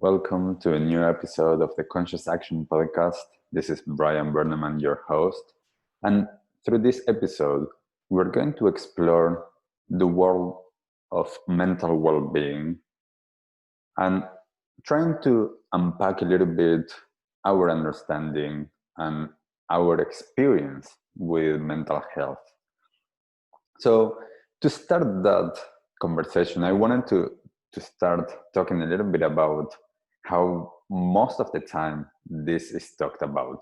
welcome to a new episode of the Conscious Action Podcast. This is Brian Berneman, your host. And through this episode, we're going to explore the world of mental well-being and trying to unpack a little bit our understanding and our experience with mental health. So to start that conversation, I wanted to start talking a little bit about how most of the time this is talked about.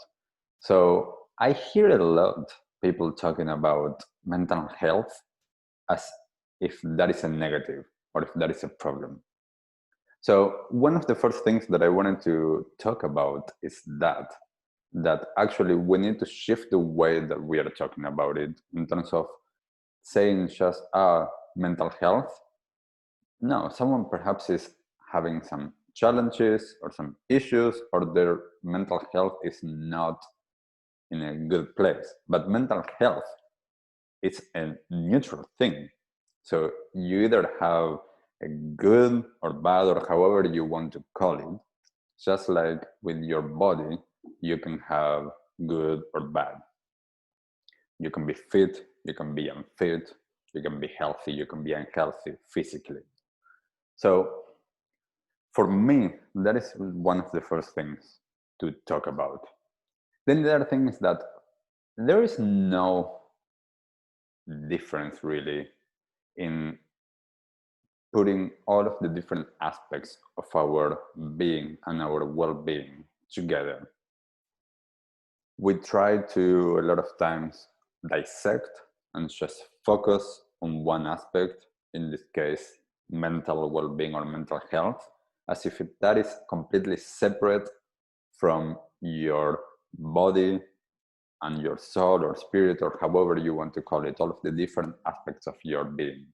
So I hear a lot people talking about mental health as if that is a negative or if that is a problem. So one of the first things that I wanted to talk about is that actually we need to shift the way that we are talking about it in terms of saying just mental health. No, someone perhaps is having some challenges or some issues, or their mental health is not in a good place. But mental health is a neutral thing. So you either have a good or bad, or however you want to call it, just like with your body, you can have good or bad. You can be fit, you can be unfit, you can be healthy, you can be unhealthy physically. So for me, that is one of the first things to talk about. Then the other thing is that there is no difference really in putting all of the different aspects of our being and our well-being together. We try to a lot of times dissect and just focus on one aspect, in this case mental well-being or mental health, as if that is completely separate from your body and your soul or spirit, or however you want to call it, all of the different aspects of your being.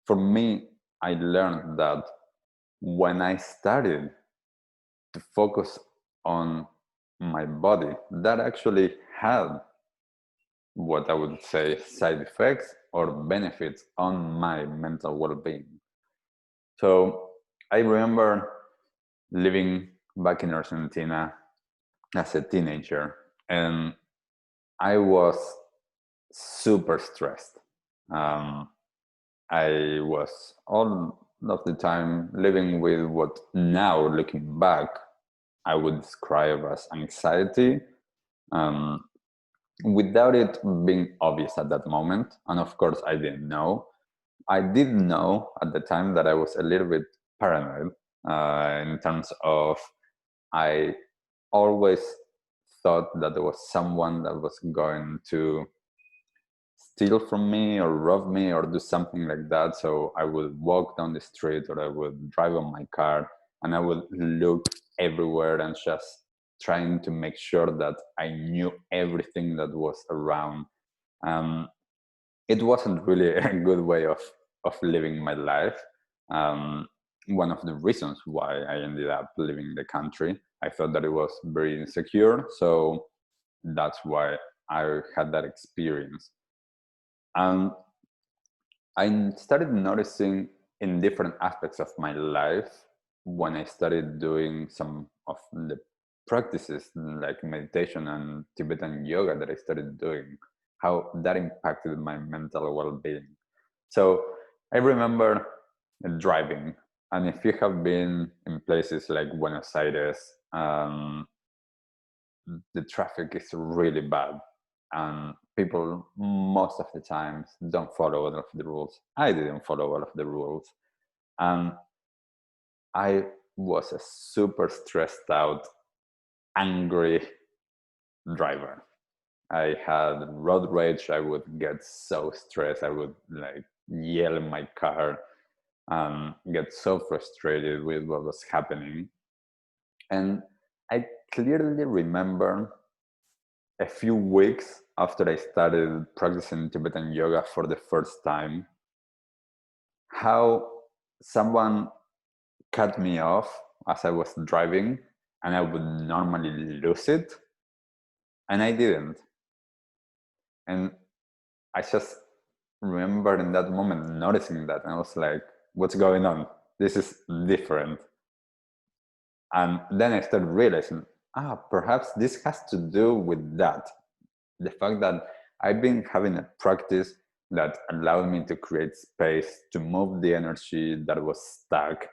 For me, I learned that when I started to focus on my body, that actually had what I would say side effects or benefits on my mental well-being. So I remember living back in Argentina as a teenager, and I was super stressed. I was all of the time living with what now, looking back, I would describe as anxiety, without it being obvious at that moment. And of course, I didn't know. I did know at the time that I was a little bit paranoid in terms of I always thought that there was someone that was going to steal from me or rob me or do something like that. So I would walk down the street or I would drive on my car and I would look everywhere and just trying to make sure that I knew everything that was around. It wasn't really a good way of living my life. One of the reasons why I ended up leaving the country, I thought that it was very insecure. So that's why I had that experience. And I started noticing in different aspects of my life when I started doing some of the practices like meditation and Tibetan yoga that I started doing, how that impacted my mental well-being. So I remember driving, and if you have been in places like Buenos Aires, the traffic is really bad, and people most of the times don't follow all of the rules. I didn't follow all of the rules, and I was a super stressed out, angry driver. I had road rage. I would get so stressed. I would like yell in my car and get so frustrated with what was happening. And I clearly remember a few weeks after I started practicing Tibetan yoga for the first time, how someone cut me off as I was driving, and I would normally lose it, and I didn't. And I just remember in that moment noticing that, and I was like, what's going on? This is different. And then I started realizing, perhaps this has to do with that. The fact that I've been having a practice that allowed me to create space, to move the energy that was stuck,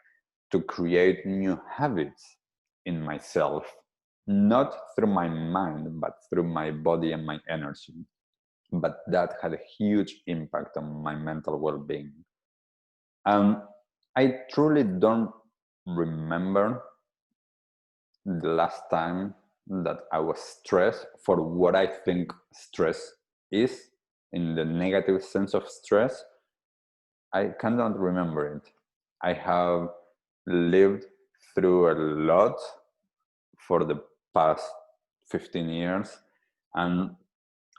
to create new habits in myself, not through my mind, but through my body and my energy. But that had a huge impact on my mental well-being. I truly don't remember the last time that I was stressed for what I think stress is, in the negative sense of stress. I cannot remember it. I have lived through a lot for the past 15 years. And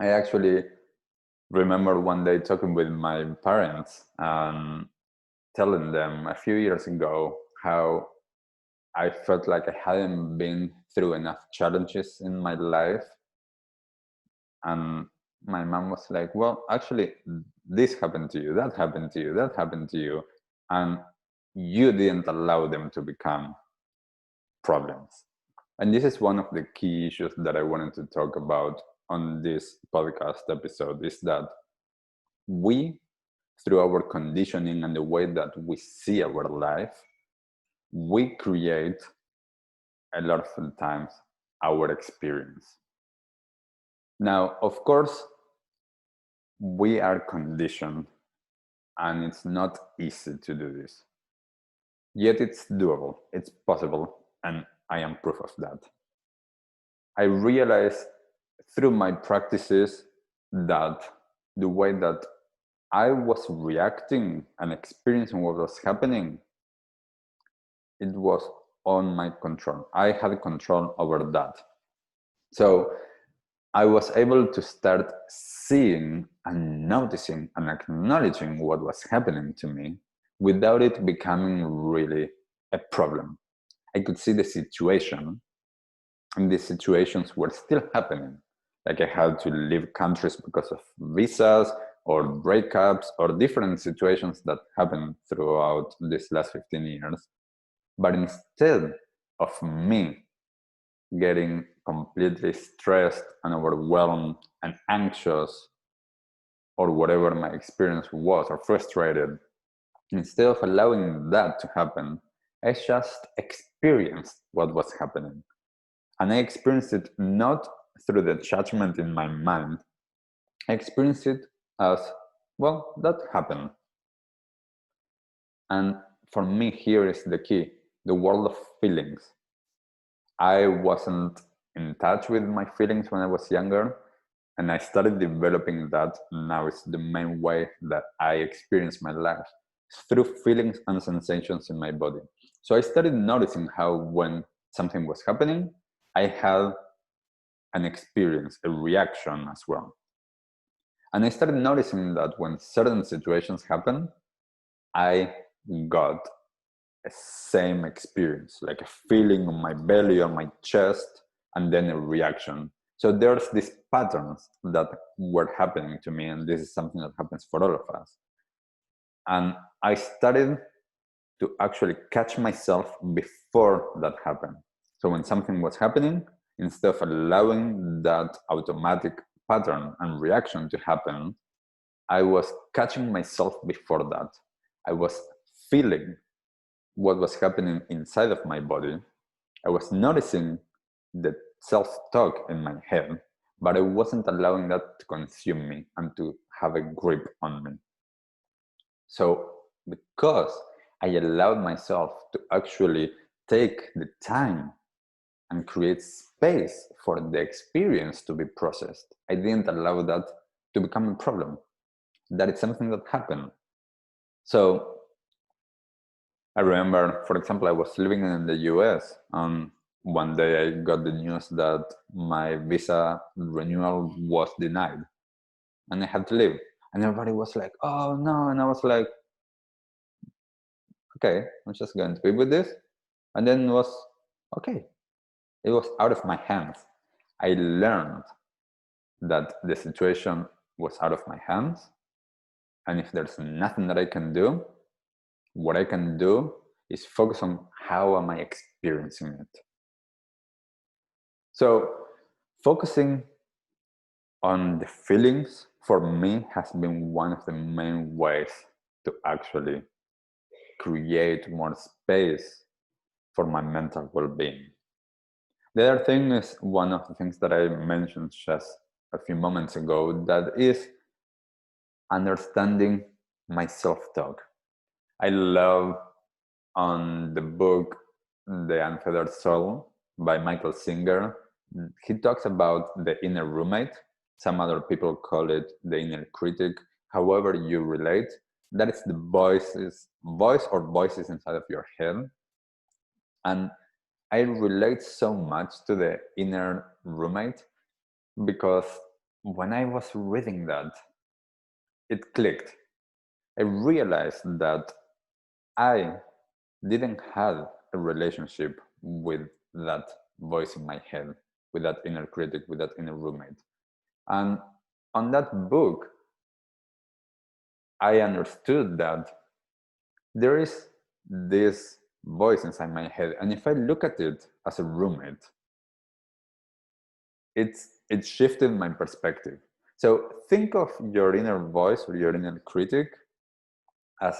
I actually remember one day talking with my parents and telling them a few years ago how I felt like I hadn't been through enough challenges in my life. And my mom was like, well, actually, this happened to you, that happened to you, that happened to you. And you didn't allow them to become problems. And this is one of the key issues that I wanted to talk about on this podcast episode, is that we, through our conditioning and the way that we see our life, we create a lot of the times our experience. Now, of course, we are conditioned and it's not easy to do this. Yet it's doable, it's possible, and I am proof of that. I realized through my practices that the way that I was reacting and experiencing what was happening, it was on my control. I had control over that. So I was able to start seeing and noticing and acknowledging what was happening to me without it becoming really a problem. I could see the situation, and the situations were still happening. Like I had to leave countries because of visas or breakups or different situations that happened throughout these last 15 years. But instead of me getting completely stressed and overwhelmed and anxious, or whatever my experience was, or frustrated, instead of allowing that to happen, I just experienced what was happening. And I experienced it not through the judgment in my mind. I experienced it as, well, that happened. And for me, here is the key, the world of feelings. I wasn't in touch with my feelings when I was younger, and I started developing that. Now it's the main way that I experience my life, through feelings and sensations in my body. So I started noticing how when something was happening, I had an experience, a reaction as well. And I started noticing that when certain situations happen, I got a same experience, like a feeling on my belly, on my chest, and then a reaction. So there's these patterns that were happening to me, and this is something that happens for all of us. And I started to actually catch myself before that happened. So when something was happening, instead of allowing that automatic pattern and reaction to happen, I was catching myself before that. I was feeling what was happening inside of my body. I was noticing the self-talk in my head, but I wasn't allowing that to consume me and to have a grip on me. So because I allowed myself to actually take the time and create space for the experience to be processed, I didn't allow that to become a problem. That is something that happened. So I remember, for example, I was living in the US, and one day I got the news that my visa renewal was denied and I had to leave. And everybody was like, oh no. And I was like, okay, I'm just going to be with this. And then it was okay. It was out of my hands. I learned that the situation was out of my hands. And if there's nothing that I can do, what I can do is focus on how am I experiencing it. So focusing on the feelings for me has been one of the main ways to actually create more space for my mental well-being. The other thing is one of the things that I mentioned just a few moments ago, that is understanding my self-talk. I love on the book The Unfeathered Soul by Michael Singer. He talks about the inner roommate. Some other people call it the inner critic. However you relate, that is the voice or voices inside of your head. And I relate so much to the inner roommate because when I was reading that, it clicked. I realized that I didn't have a relationship with that voice in my head, with that inner critic, with that inner roommate. And on that book, I understood that there is this voice inside my head. And if I look at it as a roommate, it shifted my perspective. So think of your inner voice or your inner critic as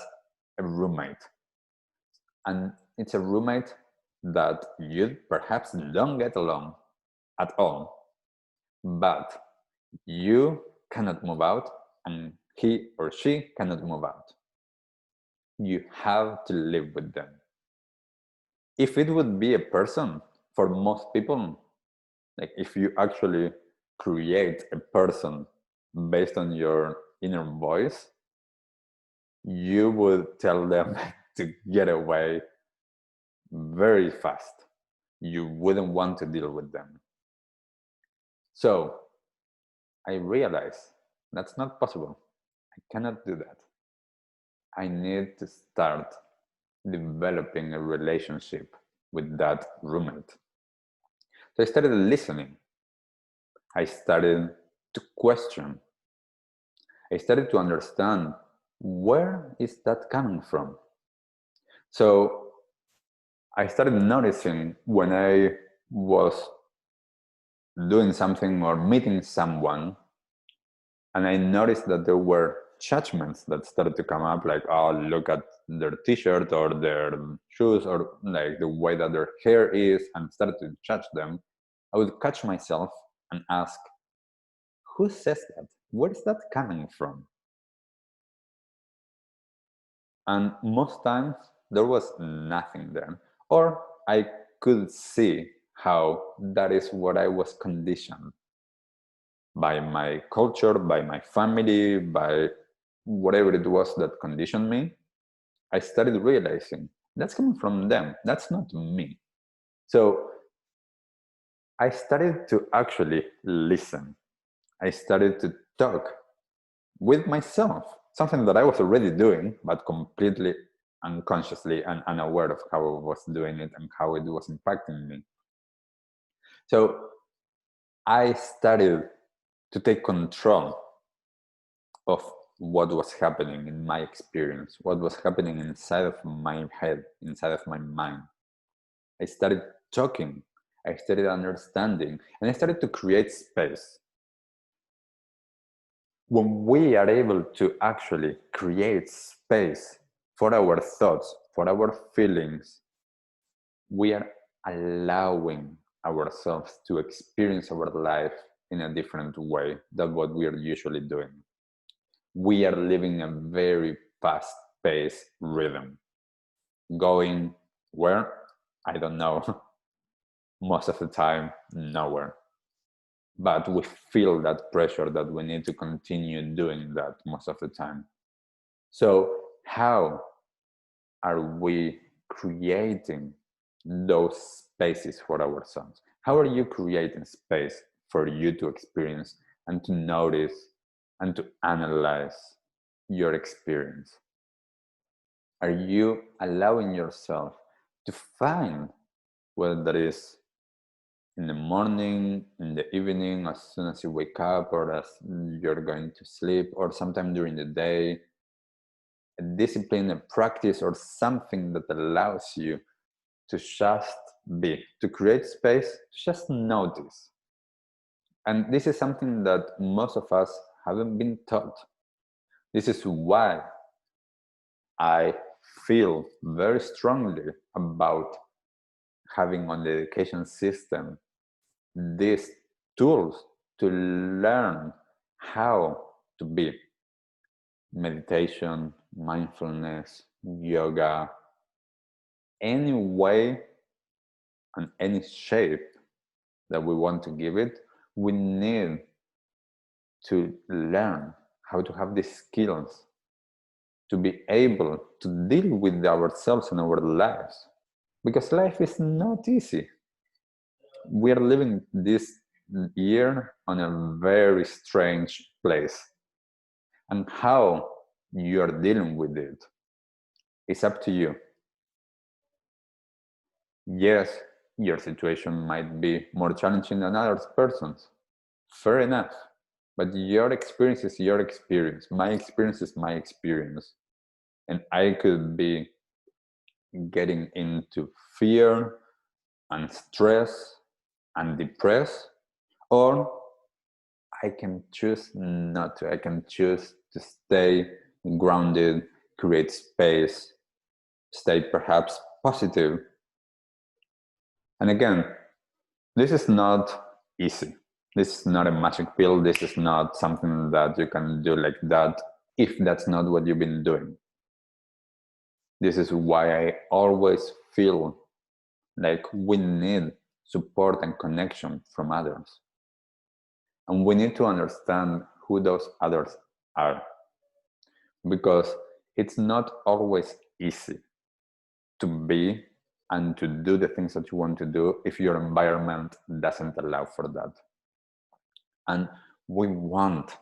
a roommate. And it's a roommate that you perhaps don't get along at all, but you cannot move out and he or she cannot move out. You have to live with them. If it would be a person, for most people, like if you actually create a person based on your inner voice, you would tell them to get away very fast. You wouldn't want to deal with them. So I realized that's not possible. I cannot do that. I need to start developing a relationship with that roommate. So I started listening. I started to question. I started to understand, where is that coming from? So I started noticing when I was doing something or meeting someone, and I noticed that there were judgments that started to come up, like, oh, look at their t-shirt or their shoes or like the way that their hair is, and started to judge them. I would catch myself and ask, who says that? Where is that coming from? And most times there was nothing there. Or I could see how that is what I was conditioned by my culture, by my family, by whatever it was that conditioned me. I started realizing that's coming from them. That's not me. So I started to actually listen. I started to talk with myself, something that I was already doing, but completely unconsciously and unaware of how I was doing it and how it was impacting me. So I started to take control of what was happening in my experience, what was happening inside of my head, inside of my mind. I started talking, I started understanding, and I started to create space. When we are able to actually create space for our thoughts, for our feelings, we are allowing ourselves to experience our life in a different way than what we are usually doing. We are living a very fast-paced rhythm. Going where? I don't know. Most of the time, nowhere. But we feel that pressure that we need to continue doing that most of the time. So how are we creating those spaces for ourselves? How are you creating space for you to experience and to notice and to analyze your experience? Are you allowing yourself to find, whether that is in the morning, in the evening, as soon as you wake up, or as you're going to sleep, or sometime during the day, a discipline, a practice, or something that allows you to just be, to create space, to just notice. And this is something that most of us haven't been taught. This is why I feel very strongly about having on the education system these tools to learn how to be. Meditation, mindfulness, yoga, any way and any shape that we want to give it, we need to learn how to have these skills to be able to deal with ourselves and our lives. Because life is not easy. We are living this year on a very strange place. And how you are dealing with it, it's up to you. Yes, your situation might be more challenging than other person's. Fair enough. But your experience is your experience. My experience is my experience. And I could be getting into fear and stress and depressed, or I can choose not to. I can choose to stay grounded, create space, stay perhaps positive. And again, this is not easy. This is not a magic pill. This is not something that you can do like that if that's not what you've been doing. This is why I always feel like we need support and connection from others. And we need to understand who those others are. Because it's not always easy to be and to do the things that you want to do if your environment doesn't allow for that. And we want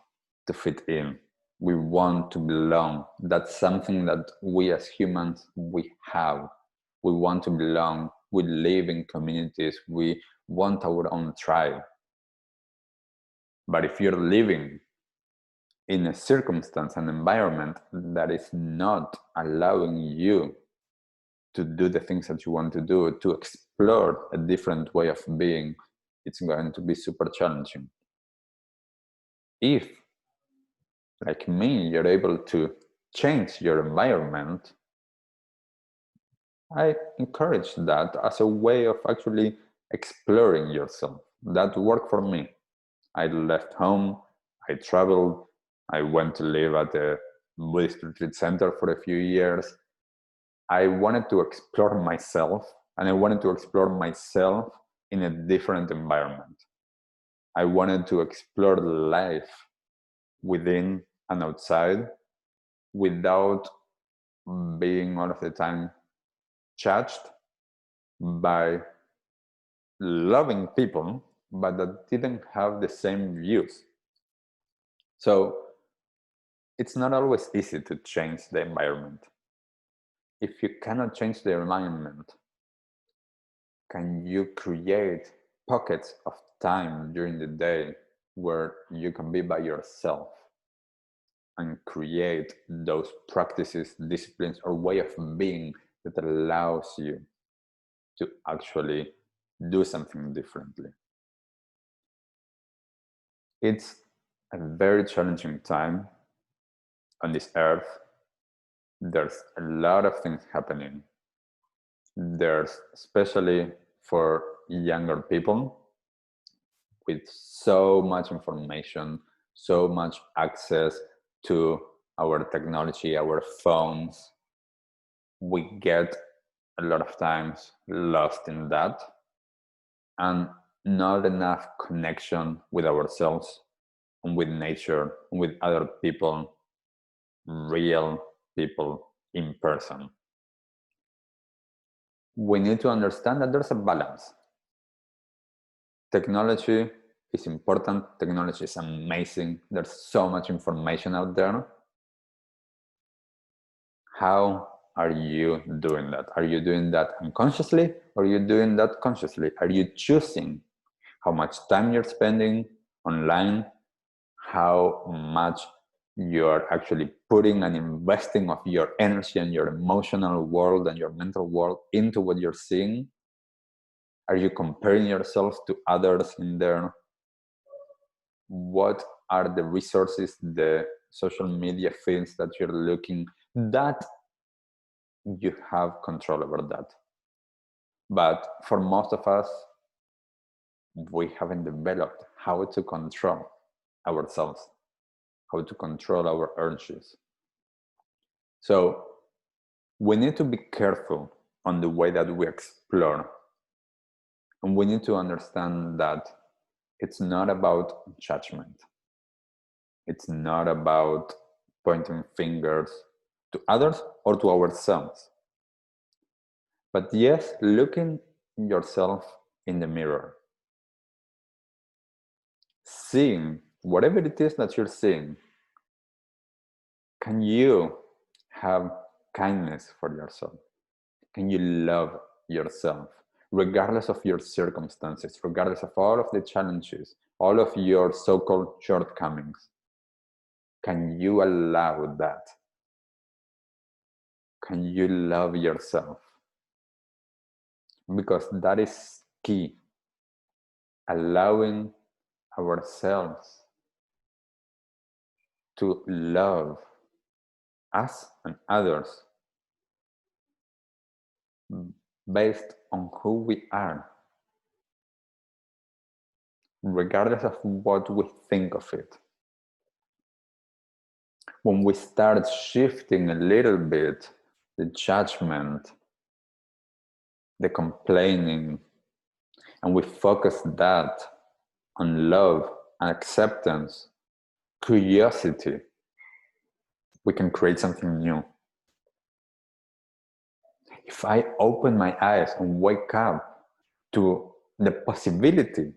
to fit in. We want to belong. That's something that we as humans, we have. We want to belong. We live in communities. We want our own tribe. But if you're living in a circumstance, an environment that is not allowing you to do the things that you want to do, to explore a different way of being, it's going to be super challenging. If, like me, you're able to change your environment, I encourage that as a way of actually exploring yourself. That worked for me. I left home, I traveled, I went to live at a Buddhist retreat center for a few years. I wanted to explore myself, and I wanted to explore myself in a different environment. I wanted to explore life within and outside without being all of the time judged by loving people, but that didn't have the same views. So it's not always easy to change the environment. If you cannot change the environment, can you create pockets of time during the day where you can be by yourself and create those practices, disciplines, or way of being that allows you to actually do something differently? It's a very challenging time on this earth. There's a lot of things happening. There's, especially for younger people, with so much information, so much access to our technology, our phones, we get a lot of times lost in that, and not enough connection with ourselves and with nature and with other people, real people in person. We need to understand that there's a balance. Technology is important. Technology is amazing. There's so much information out there. How are you doing that? Are you doing that unconsciously, or are you doing that consciously? Are you choosing how much time you're spending online, how much you're actually putting and investing of your energy and your emotional world and your mental world into what you're seeing? Are you comparing yourself to others in there? What are the resources, the social media feeds that you're looking, that you have control over that? But for most of us, we haven't developed how to control ourselves, how to control our urges. So we need to be careful on the way that we explore. And we need to understand that it's not about judgment. It's not about pointing fingers to others or to ourselves. But yes, looking yourself in the mirror, seeing whatever it is that you're seeing, can you have kindness for yourself? Can you love yourself, regardless of your circumstances, regardless of all of the challenges, all of your so-called shortcomings? Can you allow that? Can you love yourself? Because that is key. Allowing ourselves to love us and others based on who we are, regardless of what we think of it. When we start shifting a little bit the judgment, the complaining, and we focus that on love and acceptance, curiosity, we can create something new. If I open my eyes and wake up to the possibility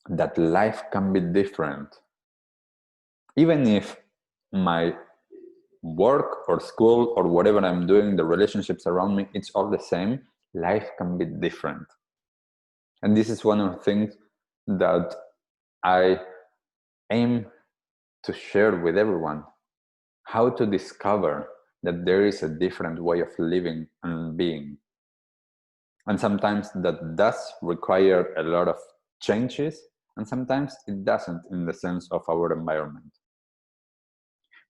that life can be different, even if my work or school or whatever I'm doing, the relationships around me, it's all the same, life can be different. And this is one of the things that I aim to share with everyone, how to discover that there is a different way of living and being. And sometimes that does require a lot of changes, and sometimes it doesn't, in the sense of our environment.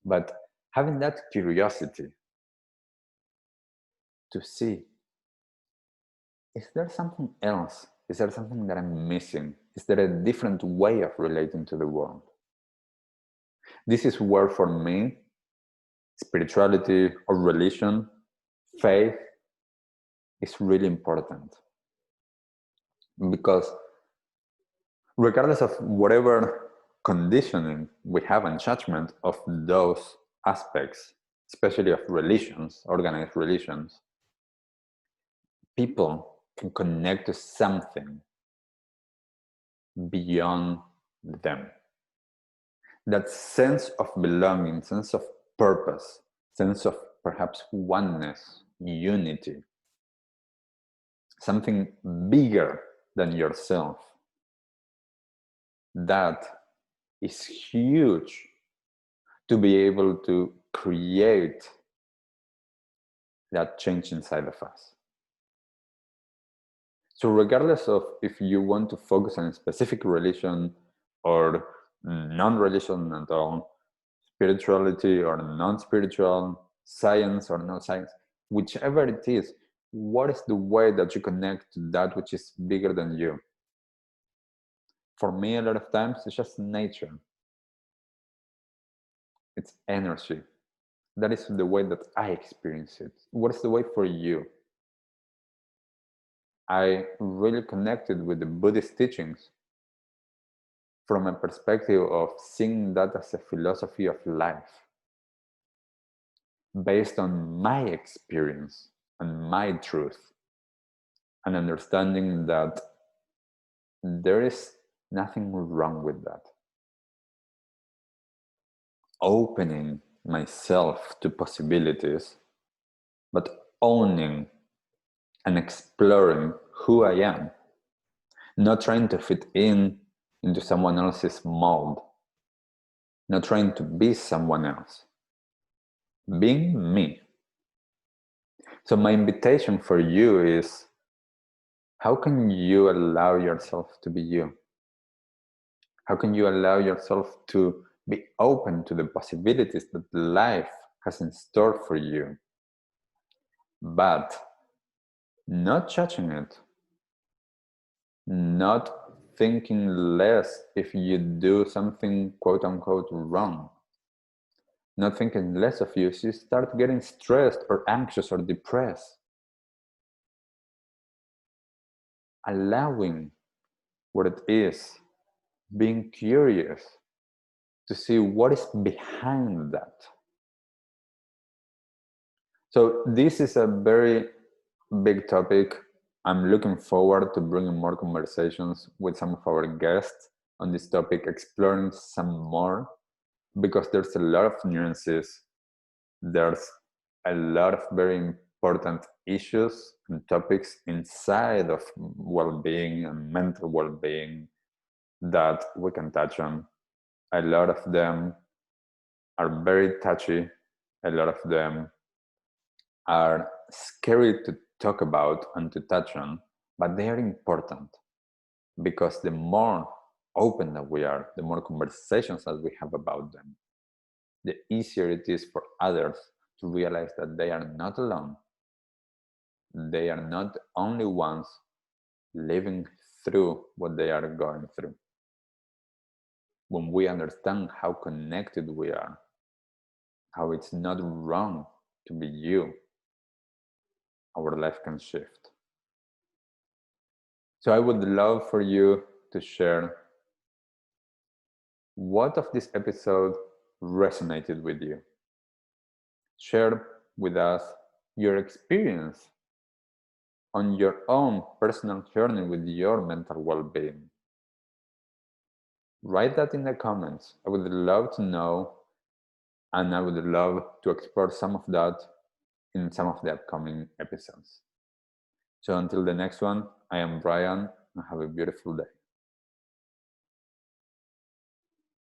But having that curiosity to see, is there something else? Is there something that I'm missing? Is there a different way of relating to the world? This is where, for me, spirituality or religion, faith, is really important. Because regardless of whatever conditioning we have and judgment of those aspects, especially of religions, organized religions, people can connect to something beyond them. That sense of belonging, sense of purpose, sense of perhaps oneness, unity, something bigger than yourself. That is huge to be able to create that change inside of us. So regardless of if you want to focus on a specific religion or non-religion at all, spirituality or non-spiritual, science or no science, whichever it is, what is the way that you connect to that which is bigger than you? For me, a lot of times, it's just nature. It's energy. That is the way that I experience it. What is the way for you? I really connected with the Buddhist teachings from a perspective of seeing that as a philosophy of life based on my experience and my truth, and understanding that there is nothing wrong with that. Opening myself to possibilities, but owning and exploring who I am, not trying to fit into someone else's mold, not trying to be someone else, being me. So my invitation for you is, how can you allow yourself to be you? How can you allow yourself to be open to the possibilities that life has in store for you, but not judging it, not thinking less if you do something quote unquote wrong, not thinking less of you if you start getting stressed or anxious or depressed. Allowing what it is, being curious to see what is behind that. So this is a very big topic. I'm looking forward to bringing more conversations with some of our guests on this topic, exploring some more, because there's a lot of nuances. There's a lot of very important issues and topics inside of well-being and mental well-being that we can touch on. A lot of them are very touchy. A lot of them are scary to talk about and to touch on, but they are important, because the more open that we are, the more conversations that we have about them, the easier it is for others to realize that they are not alone. They are not the only ones living through what they are going through. When we understand how connected we are, how it's not wrong to be you, our life can shift. So I would love for you to share what of this episode resonated with you. Share with us your experience on your own personal journey with your mental well-being. Write that in the comments. I would love to know, and I would love to explore some of that in some of the upcoming episodes. So until the next one, I am Brian, and have a beautiful day.